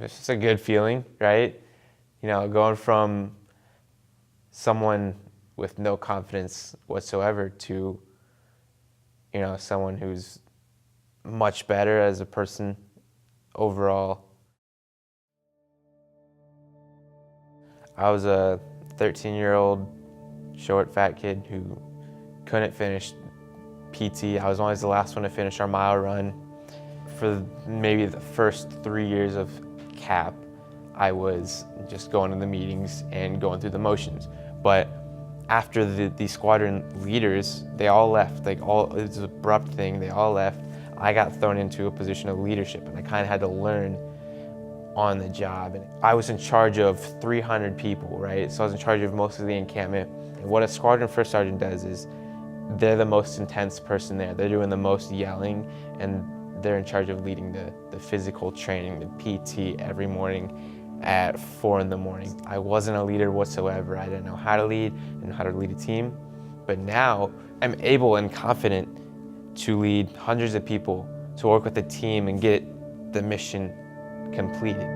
It's just a good feeling, right? You know, going from someone with no confidence whatsoever to, you know, someone who's much better as a person overall. I was a 13-year-old short, fat kid who couldn't finish PT. I was always the last one to finish our mile run. For maybe the first 3 years of CAP, I was just going to the meetings and going through the motions. But after the squadron leaders, they all left. It was an abrupt thing, they all left. I got thrown into a position of leadership, and I kind of had to learn on the job. And I was in charge of 300 people, right? So I was in charge of most of the encampment. And what a squadron first sergeant does is they're the most intense person there. They're doing the most yelling, and they're in charge of leading the physical training, the PT every morning at 4 in the morning. I wasn't a leader whatsoever. I didn't know how to lead and how to lead a team. But now I'm able and confident to lead hundreds of people, to work with a team and get the mission completed.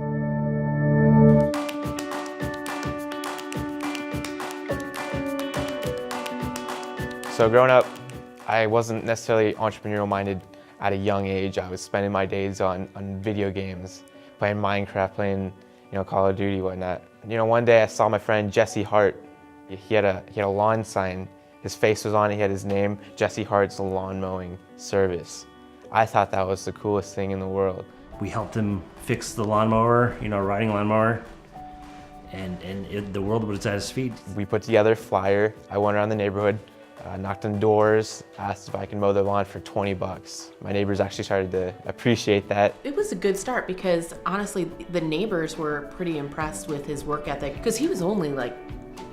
So growing up, I wasn't necessarily entrepreneurial minded at a young age. I was spending my days on video games, playing Minecraft, playing Call of Duty, whatnot. One day I saw my friend Jesse Hart. He had a lawn sign. His face was on it, he had his name, Jesse Hart's Lawn Mowing Service. I thought that was the coolest thing in the world. We helped him fix the lawnmower, riding lawnmower, and the world was at his feet. We put together a flyer. I went around the neighborhood, knocked on doors, asked if I could mow their lawn for 20 bucks. My neighbors actually started to appreciate that. It was a good start because honestly, the neighbors were pretty impressed with his work ethic because he was only like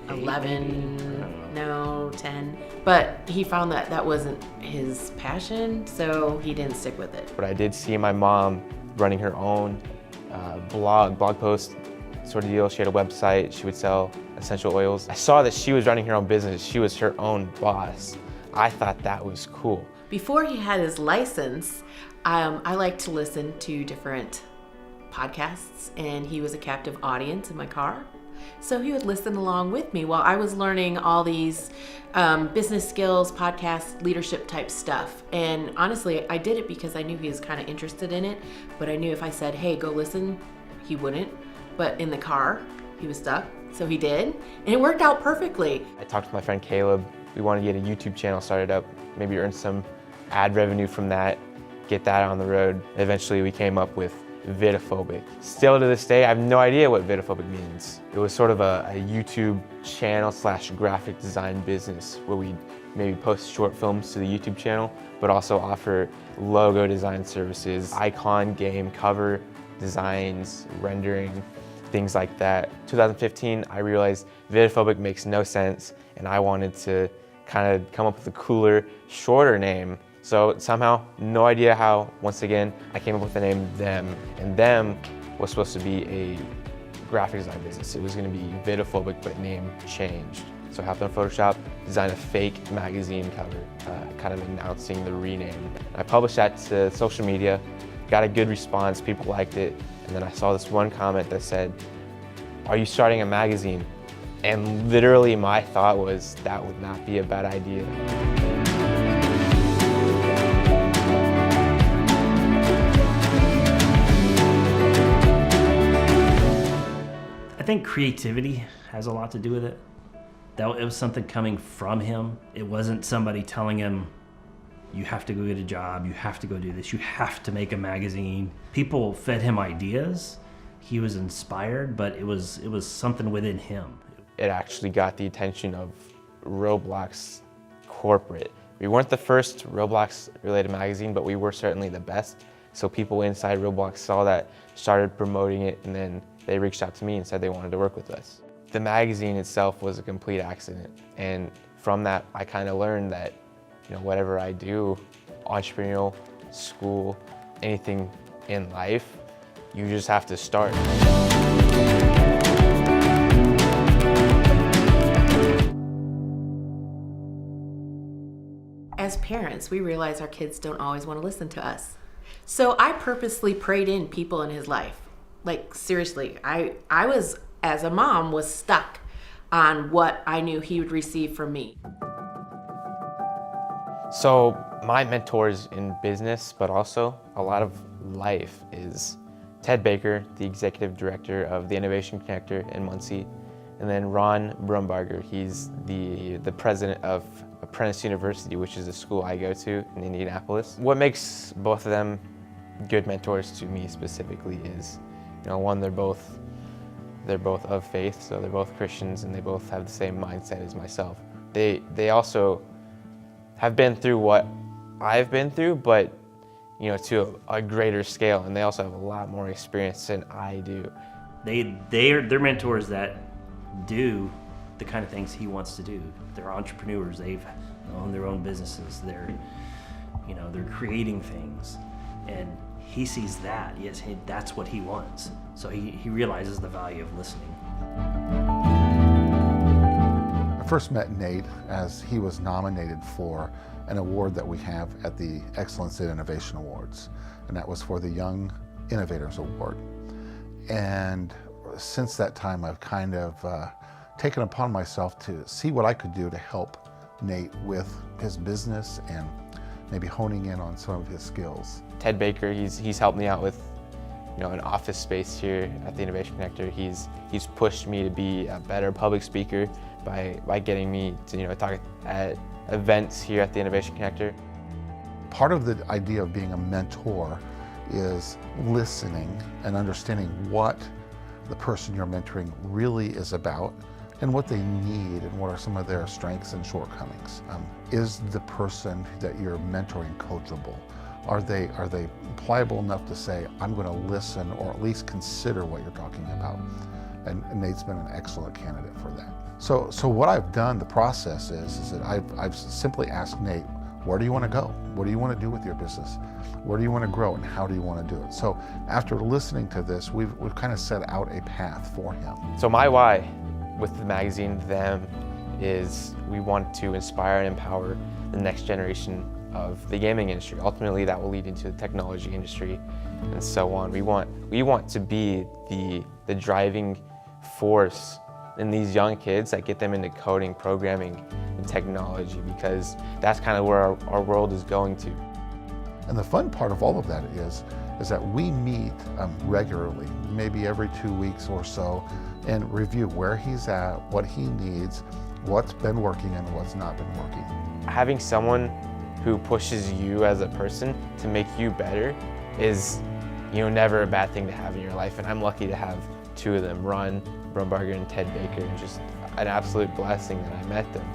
11, no, 10. But he found that that wasn't his passion, so he didn't stick with it. But I did see my mom running her own blog post sort of deal. She had a website, she would sell essential oils. I saw that she was running her own business. She was her own boss. I thought that was cool. Before he had his license, I like to listen to different podcasts, and he was a captive audience in my car. So he would listen along with me while I was learning all these business skills, podcast, leadership type stuff. And honestly, I did it because I knew he was kind of interested in it, but I knew if I said, hey, go listen, he wouldn't. But in the car, he was stuck, so he did, and it worked out perfectly. I talked to my friend Caleb. We wanted to get a YouTube channel started up, maybe earn some ad revenue from that, get that on the road. Eventually we came up with Vitaphobic. Still to this day, I have no idea what Vitaphobic means. It was sort of a YouTube channel / graphic design business where we maybe post short films to the YouTube channel, but also offer logo design services, icon, game, cover designs, rendering, things like that. 2015, I realized Vitaphobic makes no sense, and I wanted to kind of come up with a cooler, shorter name. So somehow, no idea how, once again, I came up with the name Them. And Them was supposed to be a graphic design business. It was going to be Vitaphobic, but name changed. So I hopped on Photoshop, designed a fake magazine cover, kind of announcing the rename. I published that to social media, got a good response, people liked it. And then I saw this one comment that said, "Are you starting a magazine?" And literally my thought was, that would not be a bad idea. I think creativity has a lot to do with it. It was something coming from him. It wasn't somebody telling him, you have to go get a job, you have to go do this, you have to make a magazine. People fed him ideas. He was inspired, but it was something within him. It actually got the attention of Roblox corporate. We weren't the first Roblox related magazine, but we were certainly the best. So people inside Roblox saw that, started promoting it, and then they reached out to me and said they wanted to work with us. The magazine itself was a complete accident. And from that, I kind of learned that, whatever I do, entrepreneurial, school, anything in life, you just have to start. As parents, we realize our kids don't always want to listen to us. So I purposely prayed in people in his life. Like seriously, I was, as a mom, was stuck on what I knew he would receive from me. So my mentors in business, but also a lot of life, is Ted Baker, the executive director of the Innovation Connector in Muncie, and then Ron Brumbarger. He's the president of Apprentice University, which is the school I go to in Indianapolis. What makes both of them good mentors to me specifically is, one, they're both of faith, so they're both Christians, and they both have the same mindset as myself. They also have been through what I've been through, but to a greater scale, and they also have a lot more experience than I do. They're mentors that do the kind of things he wants to do. They're entrepreneurs. They've owned their own businesses. They're creating things, and he sees that. Yes, that's what he wants. So he realizes the value of listening. I first met Nate as he was nominated for an award that we have at the Excellence in Innovation Awards, and that was for the Young Innovators Award. And since that time, I've kind of taken upon myself to see what I could do to help Nate with his business and maybe honing in on some of his skills. Ted Baker, he's helped me out with an office space here at the Innovation Connector. He's pushed me to be a better public speaker by getting me to talk at events here at the Innovation Connector. Part of the idea of being a mentor is listening and understanding what the person you're mentoring really is about and what they need and what are some of their strengths and shortcomings. Is the person that you're mentoring coachable? Are they pliable enough to say, I'm going to listen or at least consider what you're talking about? And Nate's been an excellent candidate for that. So what I've done, the process is that I've simply asked Nate, where do you want to go? What do you want to do with your business? Where do you want to grow and how do you want to do it? So after listening to this, we've kind of set out a path for him. So my why with the magazine, them, is we want to inspire and empower the next generation of the gaming industry. Ultimately, that will lead into the technology industry and so on. We want to be the driving force in these young kids that get them into coding, programming, and technology, because that's kind of where our world is going to. And the fun part of all of that is that we meet regularly, maybe every 2 weeks or so, and review where he's at, what he needs, what's been working and what's not been working. Having someone who pushes you as a person to make you better is, never a bad thing to have in your life. And I'm lucky to have two of them, Ron Brumbarger and Ted Baker, and just an absolute blessing that I met them.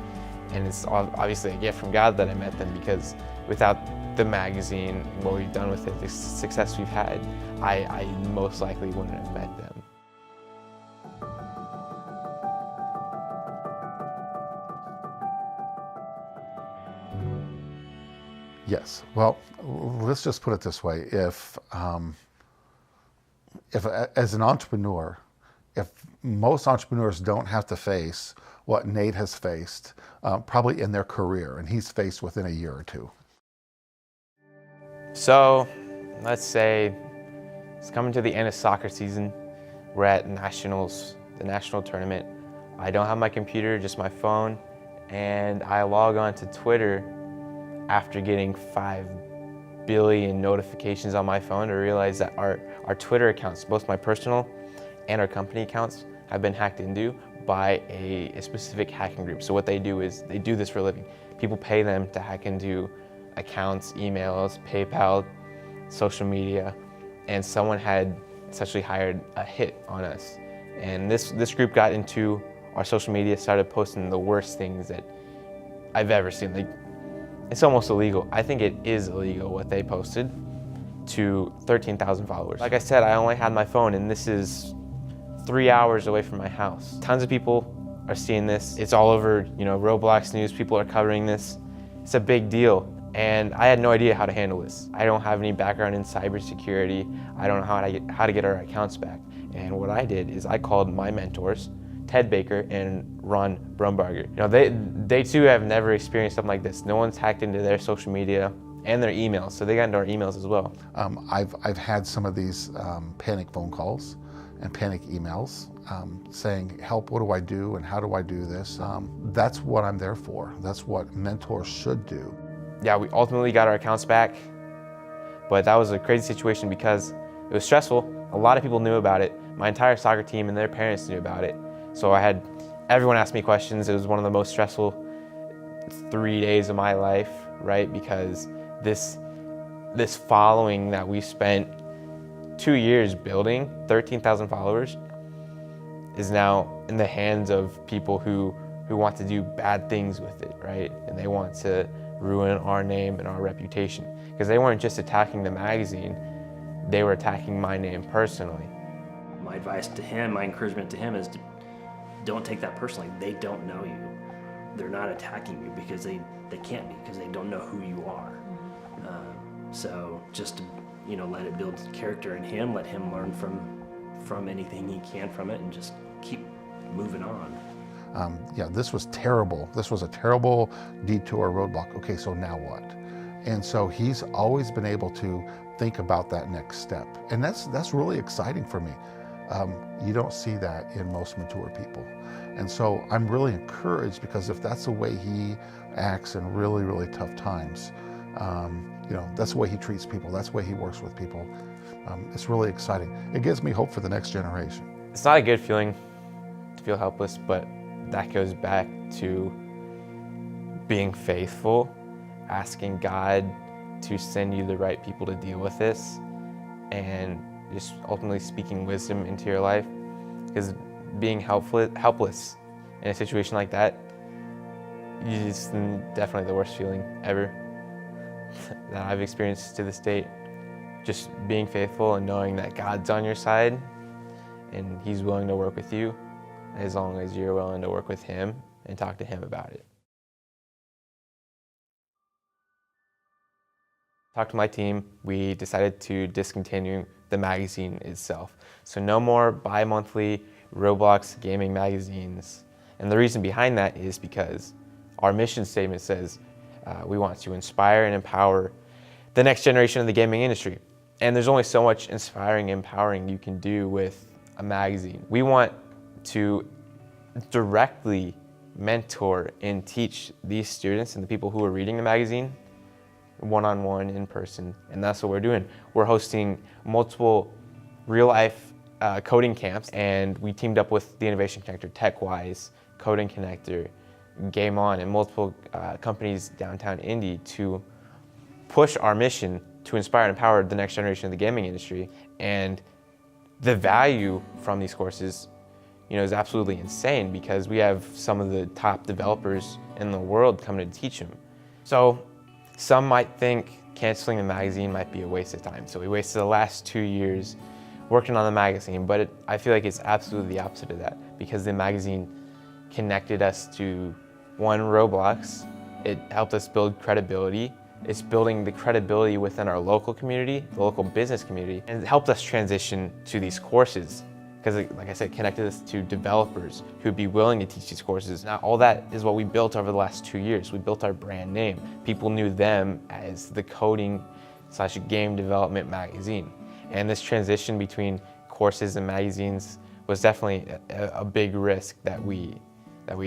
And it's obviously a gift from God that I met them, because without the magazine and what we've done with it, the success we've had, I most likely wouldn't have met them. Yes. Well, let's just put it this way. If as an entrepreneur, if most entrepreneurs don't have to face what Nate has faced, probably in their career, and he's faced within a year or two. So, let's say it's coming to the end of soccer season. We're at nationals, the national tournament. I don't have my computer, just my phone, and I log on to Twitter after getting 5 billion notifications on my phone to realize that our Twitter accounts, both my personal and our company accounts, have been hacked into by a specific hacking group. So what they do is they do this for a living. People pay them to hack into accounts, emails, PayPal, social media, and someone had essentially hired a hit on us. And this group got into our social media, started posting the worst things that I've ever seen. Like, it's almost illegal. I think it is illegal what they posted to 13,000 followers. Like I said, I only had my phone, and this is 3 hours away from my house. Tons of people are seeing this. It's all over, Roblox news. People are covering this. It's a big deal. And I had no idea how to handle this. I don't have any background in cybersecurity. I don't know how to get our accounts back. And what I did is I called my mentors, Ted Baker and Ron Brumbarger. They too have never experienced something like this. No one's hacked into their social media and their emails. So they got into our emails as well. I've had some of these panic phone calls and panic emails saying, help, what do I do and how do I do this? That's what I'm there for. That's what mentors should do. Yeah, we ultimately got our accounts back, but that was a crazy situation because it was stressful. A lot of people knew about it. My entire soccer team and their parents knew about it. So I had everyone ask me questions. It was one of the most stressful 3 days of my life, right? Because this following that we spent 2 years building, 13,000 followers, is now in the hands of people who want to do bad things with it, right? And they want to ruin our name and our reputation. Because they weren't just attacking the magazine, they were attacking my name personally. My advice to him, my encouragement to him is don't take that personally. They don't know you. They're not attacking you because they can't be, because they don't know who you are. So just let it build character in him, let him learn from anything he can from it, and just keep moving on. Yeah, this was terrible. This was a terrible detour roadblock. Okay, so now what? And so he's always been able to think about that next step. And that's really exciting for me. You don't see that in most mature people. And so I'm really encouraged, because if that's the way he acts in really, really tough times, that's the way he treats people, that's the way he works with people. It's really exciting. It gives me hope for the next generation. It's not a good feeling to feel helpless, but that goes back to being faithful, asking God to send you the right people to deal with this, and just ultimately speaking wisdom into your life. Because being helpless in a situation like that is definitely the worst feeling ever that I've experienced to this date. Just being faithful and knowing that God's on your side and He's willing to work with you as long as you're willing to work with Him and talk to Him about it. Talked to my team. We decided to discontinue the magazine itself. So no more bi-monthly Roblox gaming magazines. And the reason behind that is because our mission statement says we want to inspire and empower the next generation of the gaming industry. And there's only so much inspiring and empowering you can do with a magazine. We want to directly mentor and teach these students and the people who are reading the magazine one-on-one in person, and that's what we're doing. We're hosting multiple real-life coding camps, and we teamed up with the Innovation Connector, TechWise, Coding Connector, Game On, and multiple companies downtown Indy to push our mission to inspire and empower the next generation of the gaming industry. And the value from these courses, is absolutely insane, because we have some of the top developers in the world coming to teach them. So some might think canceling the magazine might be a waste of time. So we wasted the last 2 years working on the magazine, but I feel like it's absolutely the opposite of that, because the magazine connected us to Roblox. It helped us build credibility. It's building the credibility within our local community, the local business community, and it helped us transition to these courses, because like I said, connected us to developers who'd be willing to teach these courses. Now, all that is what we built over the last 2 years. We built our brand name. People knew them as the coding/game development magazine. And this transition between courses and magazines was definitely a big risk that we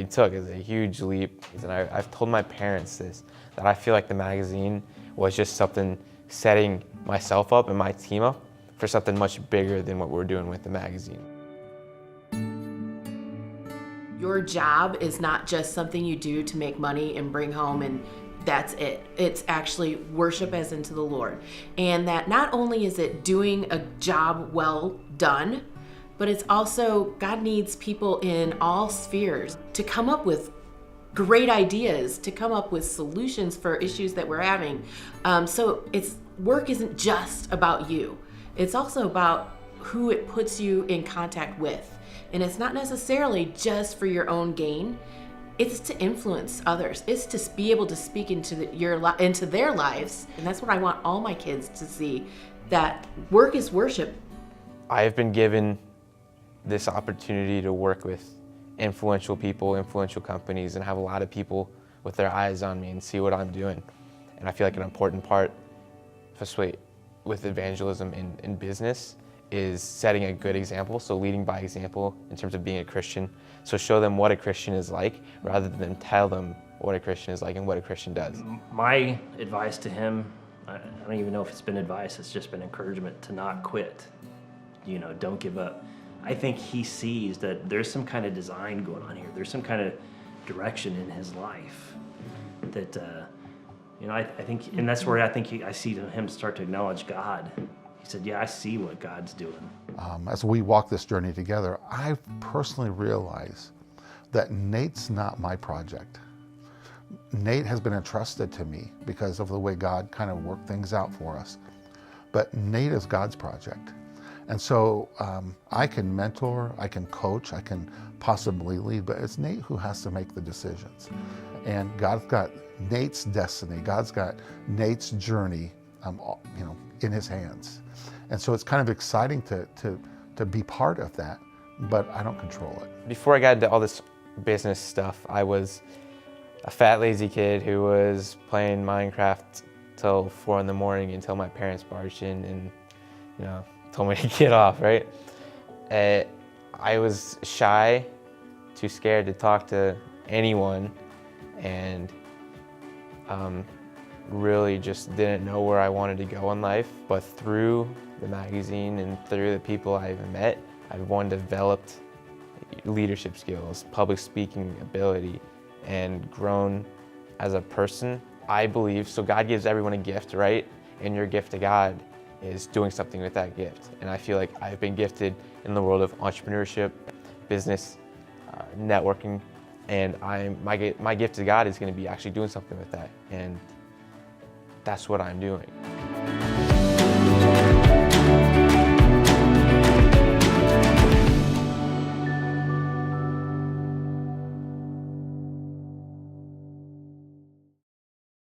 took. It's a huge leap. And I've told my parents this, that I feel like the magazine was just something setting myself up and my team up for something much bigger than what we're doing with the magazine. Your job is not just something you do to make money and bring home and that's it. It's actually worship as unto the Lord. And that not only is it doing a job well done, but it's also, God needs people in all spheres to come up with great ideas, to come up with solutions for issues that we're having. So work isn't just about you. It's also about who it puts you in contact with. And it's not necessarily just for your own gain. It's to influence others. It's to be able to speak into their lives. And that's what I want all my kids to see, that work is worship. I have been given this opportunity to work with influential people, influential companies, and have a lot of people with their eyes on me and see what I'm doing. And I feel like an important part, especially with evangelism in business, is setting a good example, so leading by example in terms of being a Christian. So show them what a Christian is like rather than tell them what a Christian is like and what a Christian does. My advice to him, I don't even know if it's been advice, it's just been encouragement to not quit. You know, don't give up. I think he sees that there's some kind of design going on here. There's some kind of direction in his life that, you know, I think, and that's where I think I see him start to acknowledge God. He said, yeah, I see what God's doing. As we walk this journey together, I personally realize that Nate's not my project. Nate has been entrusted to me because of the way God kind of worked things out for us. But Nate is God's project. And so I can mentor, I can coach, I can possibly lead, but it's Nate who has to make the decisions. And God's got Nate's destiny, God's got Nate's journey, you know, in his hands. And so it's kind of exciting to be part of that, but I don't control it. Before I got into all this business stuff, I was a fat, lazy kid who was playing Minecraft till 4 in the morning until my parents barged in and, you know, told me to get off, right? I was shy, too scared to talk to anyone, and really just didn't know where I wanted to go in life. But through the magazine and through the people I've met, I've developed leadership skills, public speaking ability, and grown as a person. I believe, so God gives everyone a gift, right? And your gift to God is doing something with that gift. And I feel like I've been gifted in the world of entrepreneurship, business, networking, and my gift to God is going to be actually doing something with that. And that's what I'm doing.